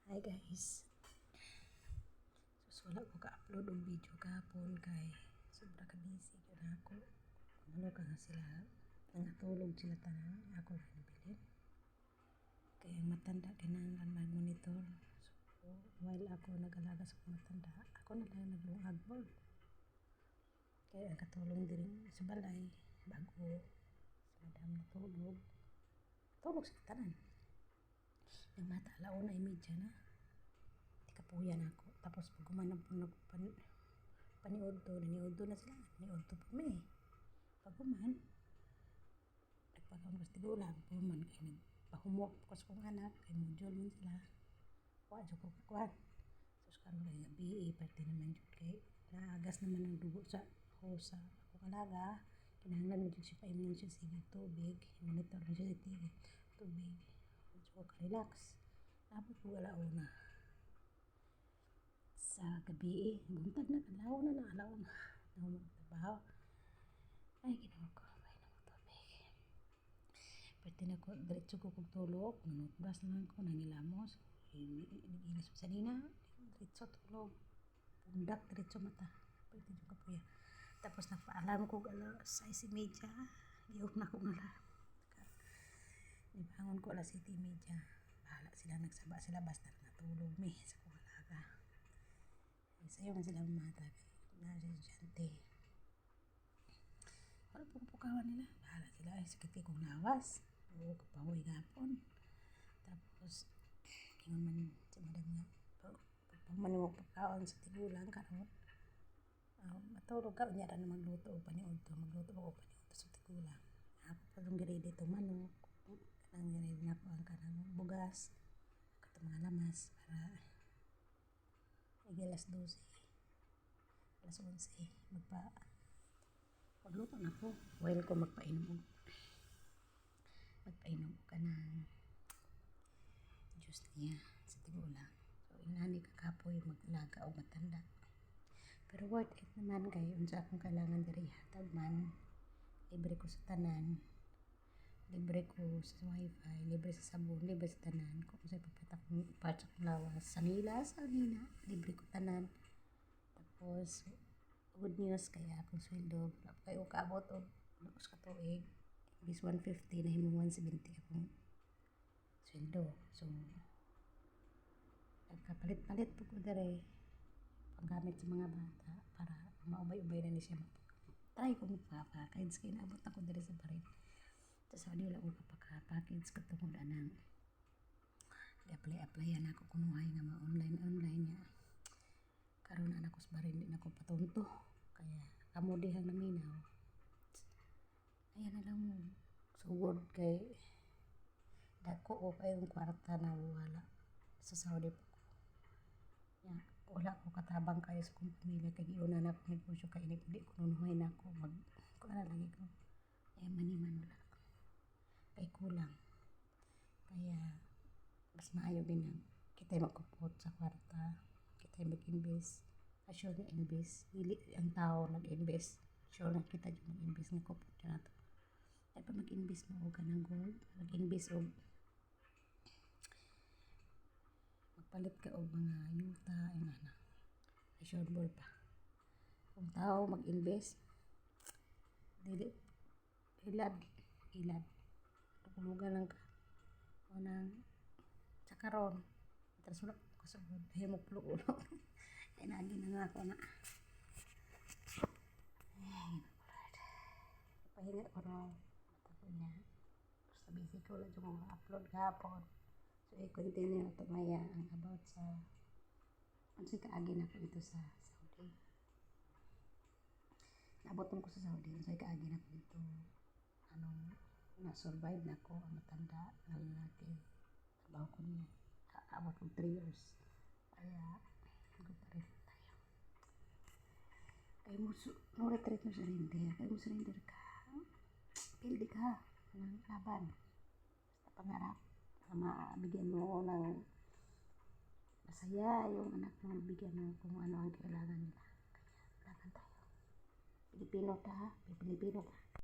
Hi guys. So wala ko ka-upload og video kahapon kay sobra ka busy gyud ako. Ano ka nga sila nangatulog sila tanan ako ra nabilin. Kaya ang matanda kinahanglan mag-monitor. So while ako nag-alaga sa matanda, ako na lang naglungag mo. Kaya katulong din sa balay bago si madam natulog. Tulog sa tanan. Yung mata alauna ay medya na. Kapuyan ako. Tapos pag gumanap po paniod na sila. Niod to po may. Pag guman, nagpagawang gusto gulang. Puman kayo nagpahumok ko sa kong anak. Kay module man sila. Wadyo ko kakuan. Tapos karoon kayo gabi. Pati naman yun kay naagas naman ang dugo sa hosa. Ako kalaga. Kinahanglan mo dyan siya paimin siya sige tubig. Monitor na siya sige tubig. Wadyo ko ka-relax. Tapos po alauna. Sa gabi buntag na alaw na trabaho ay ginawa ko ay na tubig pwede na ko diretso ko kog tulog nanutbas lang ko nangilamos inis sa nina diretso tulog pundak diretso mata pwede juga po yan tapos nagpaalam ko alas 6:30 giog na ko nga nibangon ko alas 7:30 bahala sila nagsaba sila basta natulog mi sa kong alaga. Sayo nga silang mata na resyente. Wala pong pukawan nila. Bahala sila. Ay, sakit kong lawas. Oo, kapahoy gapon. Tapos, kingon man si madam nga. Pagpaman mo pukawan sa tigulang karon. Matulog ka. Unya na magluto o paniod to. Magluto o paniod to sa tigulang. Ako pa yung girede itong manok. Kanang girede na po ang kanang bugas. Katong mga lamas para alas 12, alas 11, magluto na po. While ko magpainom ka ng juice niya sa tigulang. So, inani kakapoy maglaga o matanda. Pero worth it naman kayo. Unsa akong kailangan diri hatag man. Libre ko sa tanan. Libre ko sa wifi, libre sa sabon, libre sa tanan. Kung sa'yo papatak parts akong lawas. Sa nila, libre ko tanan. Tapos, good news kaya akong sweldo. Kayo kaabot o lukos ka tuig. Bis 150 na himong 170 akong sweldo. So, nagkapalit-palit po ko dere panggamit sa mga bata para maubay-ubay na ni siya. Try ko magpa-package kaya naabot ako dere sa barin. Tapos wala ko kapaka-package ko tungkol anang i-apply-applyan ako kunuhay nga ma-online niya. Karoon na ako sa barin, din ako patunto. Kaya kamo dihang naminaw. Ayan na lang mo. Sugod kay dako o kayong kwarta na wala sa Saudi po ko. Wala ko katabang kayo sa kong pamilya kay iuna na akong negosyo kay hindi ko nunuhay na ako kuala lagi ko. Ay maniman wala. Kay kulang. Kaya mas maayo din ang kita'y magkupot sa kwarta. Kita'y mag-invest. Sure na invest. Dili ang tao nag-invest. Sure na kita dyan mag-invest ng kupot dyan nato. Ay pa mag-invest mo o ka ng gold. Mag-invest o magpalit ka o mga yuta. Sure ball pa. Kung tao mag-invest dili ilad tukulugan lang ka o nang sa karon terus wala ko kasugod dahil mo pulo-ulo ay nagin na nga ako na ay pahinga ko rin mata ko niya basta busy ko lang yung mga upload kahapon so i-continue na ito maya ang about sa kasi kaagin ako dito sa Saudi naboton ko sa Saudi so kaagin ako dito na-survive na ako ang matanda na lalaki trabaho ko niya abot ng 3 years kaya good pa rin tayo kaya mo retreat mo surrender kaya mo surrender ka pildi ka ng laban basta pangarap na mabigyan mo ng masaya yung anak mo bigyan mo kung ano ang kailangan nila kaya laban tayo Pilipino ka